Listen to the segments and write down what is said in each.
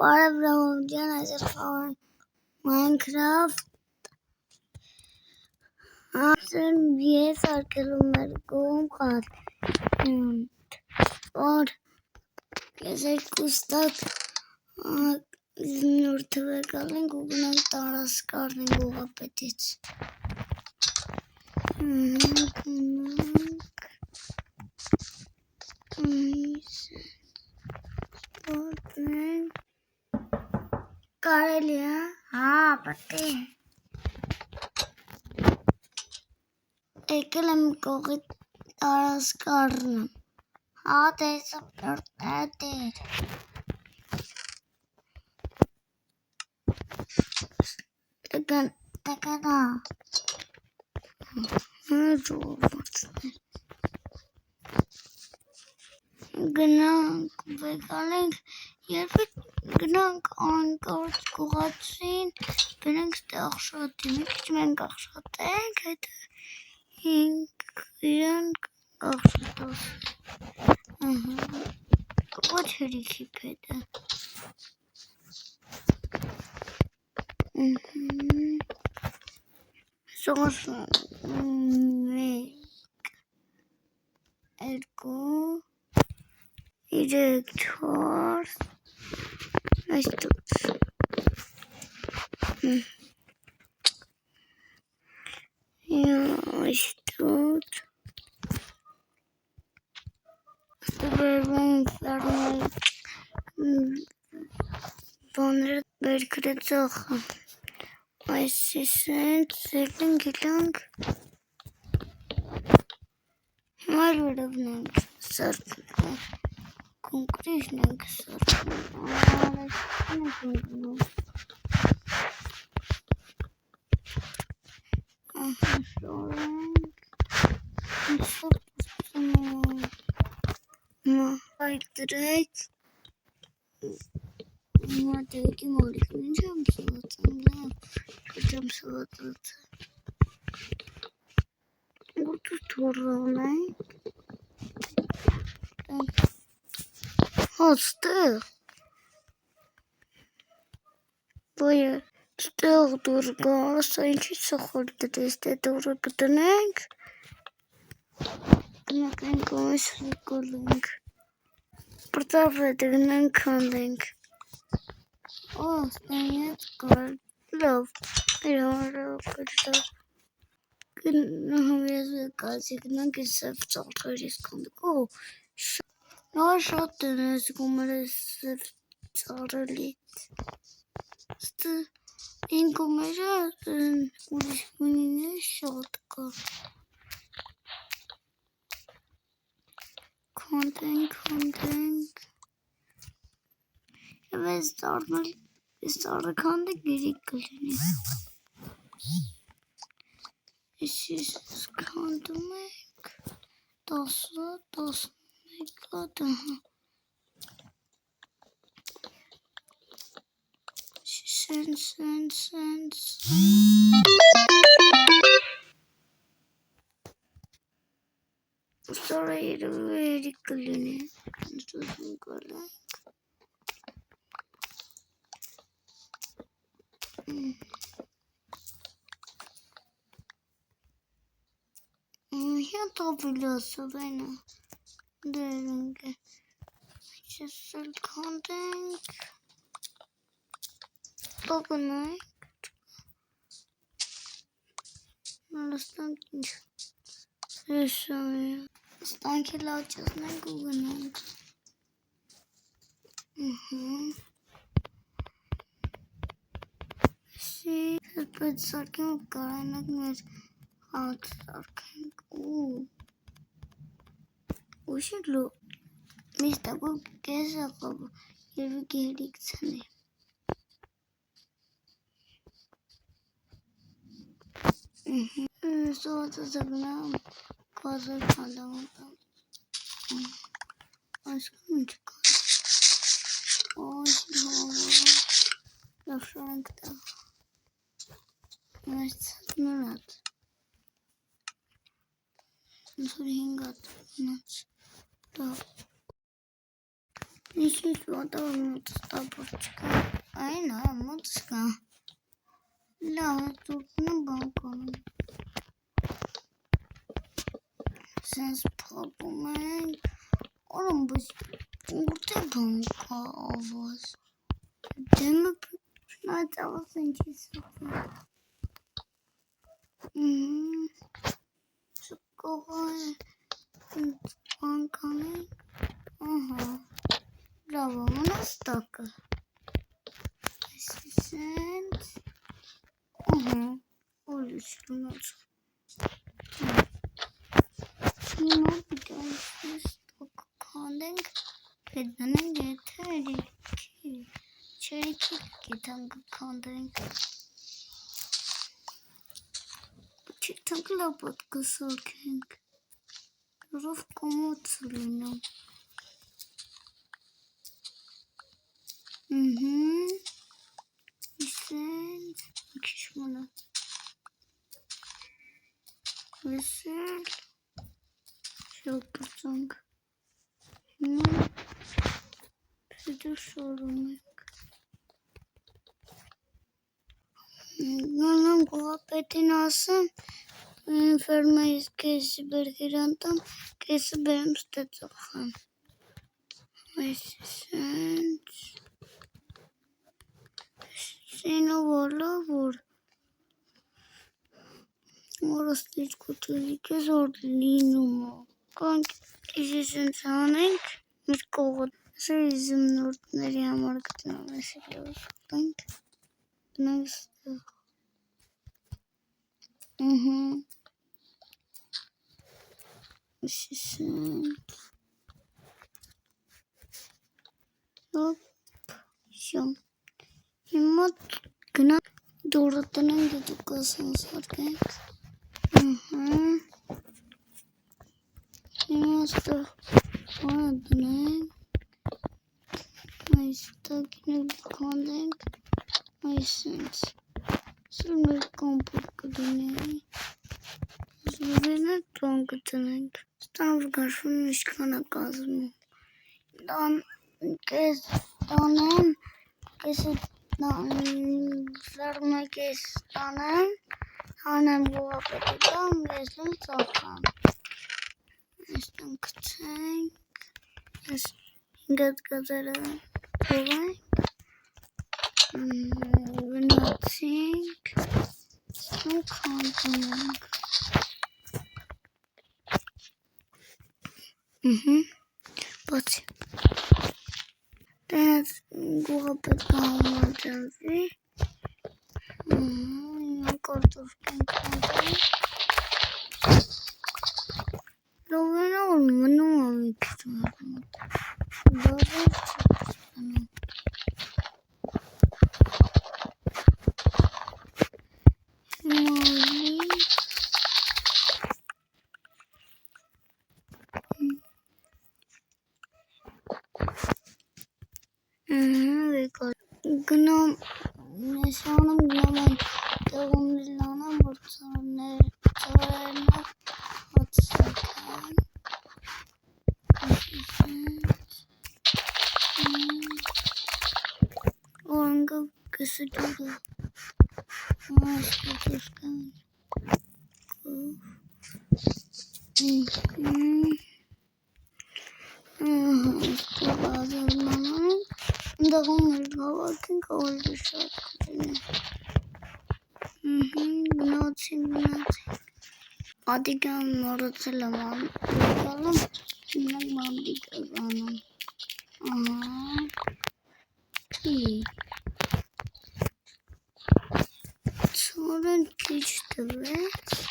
Բարև Ռամոդյան, այսօր խաղանք Minecraft Ասեն ես արկելում մեր կողմ խաղ որ ես երկուստակ նոր թվեկալ ենք ու գնանք տարասկարն ենք ուղապետից գնանք կարելի է, պատի եկել եմ կողի տարասկարն տեսա պրտատեր տականա գնանք վեկալ ենք երբ գնանք անկորդ կողացին գնանք ստեղ շատի մի քիչ մենք աղշատենք հետո իրանք աղշատով ոչ հերիքի պետը սոս մեկ երկու երեք չորս այստուց այստուց վերում բաները բերքրեցող այսիսենց եկնք գիտանք մար վերևն ենք սարդում կոնկրիտն ենք սարդում այդ դրեց մատեկի մորիկն ինչ եմ սվացան լավ չեմ սվացած որտուր թորան ենք ստեղ բոյը ստեղ դուր գա ասա ինչի սխոր դրես դե դուրը գտնենք գնանք ենք այս հիկոլենք պրտավ է դգնանք քանդենք ստանյաց կար լավ ես կացի գնանք ես սև ծաղթեր ես կանդық նոր շատ են ես գումր ես սև ծարելիտ ինք ումերա ուրիշ մինիներ շատ կար քանդենք և ես ծառը քանդենք երիք կլինի ես քանդում ենք 10 11 սենց Sorry, very clean. Here to below Savannah. There just content. Overnight. Understand? Thank you, Lord. Just not Google. See, but circling current with out circling. We should look. Mr. Book, guess a couple. You get it, Sunny. So, what's the name? Cause I found out. I was going to go. The Frank. Let's not. So he got nuts. Nişin şu adamın mutlusta borçka. Aynen mutluska. Lava tutunu balkonu. Sense problem. Oğlum bu burada banka avaz. Değil mi? Nerede avazın cisi? Şu kolay. Bankanın. Aha. Bravo, nasıl takı? Assistant. Oluşturma. Şimdi bir tane stock calling. Bedenin yeterli ki. Çelik giden calling. Çıktakla batkısı olken. Ruf komut sılınım. Recent. Kişmana. Recent. Şarkıcang. Size sorun. Nana muhabbetin alsın. Fermayız kesi bergirantam. Kesi benim stetofan. Recent. Seni vur. Orası hiç kötü ki zorluğum. Kanki kişisin sanık. Miskovat. Sözüm nurtları yamarkatına mesele. Kanki. Nasıl? Kişisin. Hop. Şum. Himmat günah. Doğrudan gidip kalsın sarken. Master Ordnung. Meister Content. License. Silver Computer. Silver Computer. Stav garfın kana kazma. Dan kes danem kes dan sarma kes danem bu apetidam kesin sokam. Estem kıçın. Gad gadara. Kolay. Nothing. No content. But that's go up at home emergency. Got of content. No, Gnome Neshanam Gnomen Gnomilana Burtane Torena Hotsakan Oranga Kasadura Maskatuskan The home is working all the shot. Nothing. Adigan Morotalaman. Column. Nagmandi Kazanam. Soren teach the rest.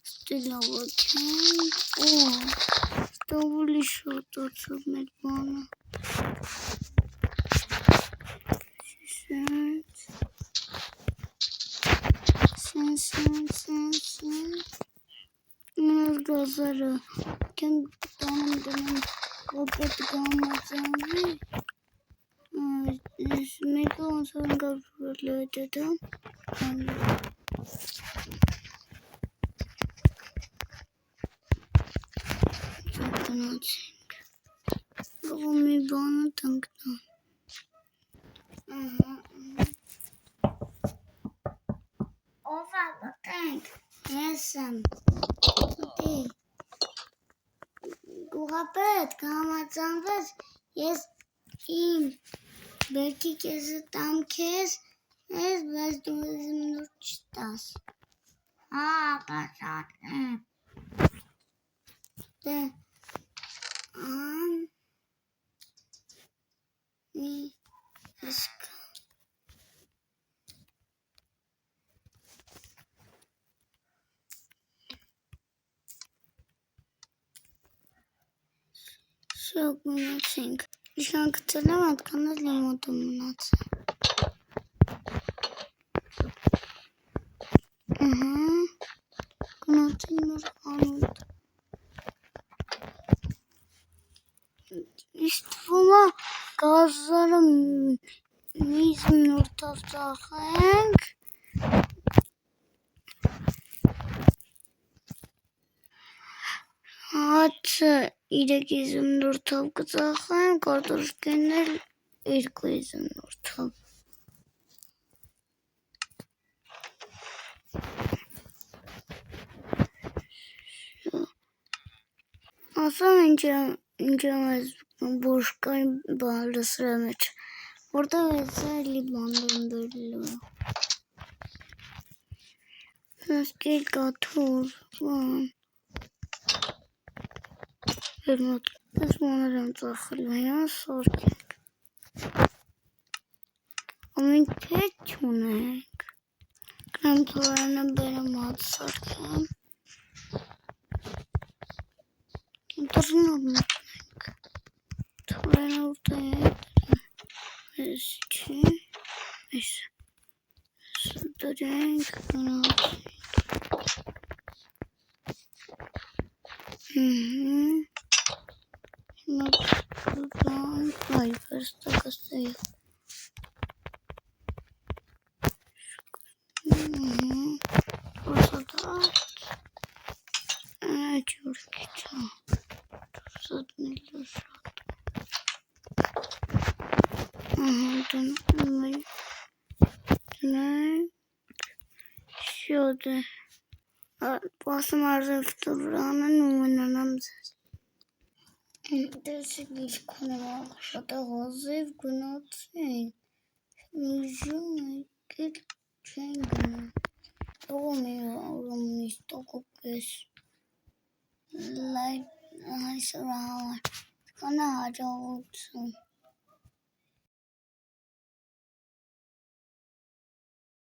Still not working. Still really short to submit one. գազերը կեմ տանում դնում որպետ գամածանվի մեկը ոնցան գարվել է դետամ գնացինք մի բանը տնկնան ով է գտենք ես եմ գուղապետ կհամաձանվես ես իմ բերքի կեսը տամ քեզ ես բայց դու ես իմ նոր չտաս կասատեմ դե մի իսկ շոկ մնացինք Իշան գցել եմ հատկանել եմ մոտը մնացել գնացին նոր խանութ Իշտվում է գազերը միզ նորթով ծախենք հացը 350 նորթով կծախենք կարտոշկեն էլ 250 նորթով ասամ ինչ եմ ես բոշկային բալսրա մեջ որտեղ ես էլի բանդում բերլու Սկել կաթոր բան ես մանր եմ ծախել վայան սորքենք ամին պետ չունենք կնամ թորանը բերեմ հատ սարքեմ Դրնով մտնենք թորանը որտեղ ես չի ես դրենք գնացինք Այ վերստակասեի Որսատար Ջուրքի չա Որսատնելու շատ Դնենք Շոտ է Պասում արժև տվրանն ու մնանամ ձեզ Դեսիք իսկուն եմ շատ է հազիվ գնացին Միջում եկել չեն գնան Ողում է ուրոմնից տոկոկես Լայք այսօր համար Կանա հաջողություն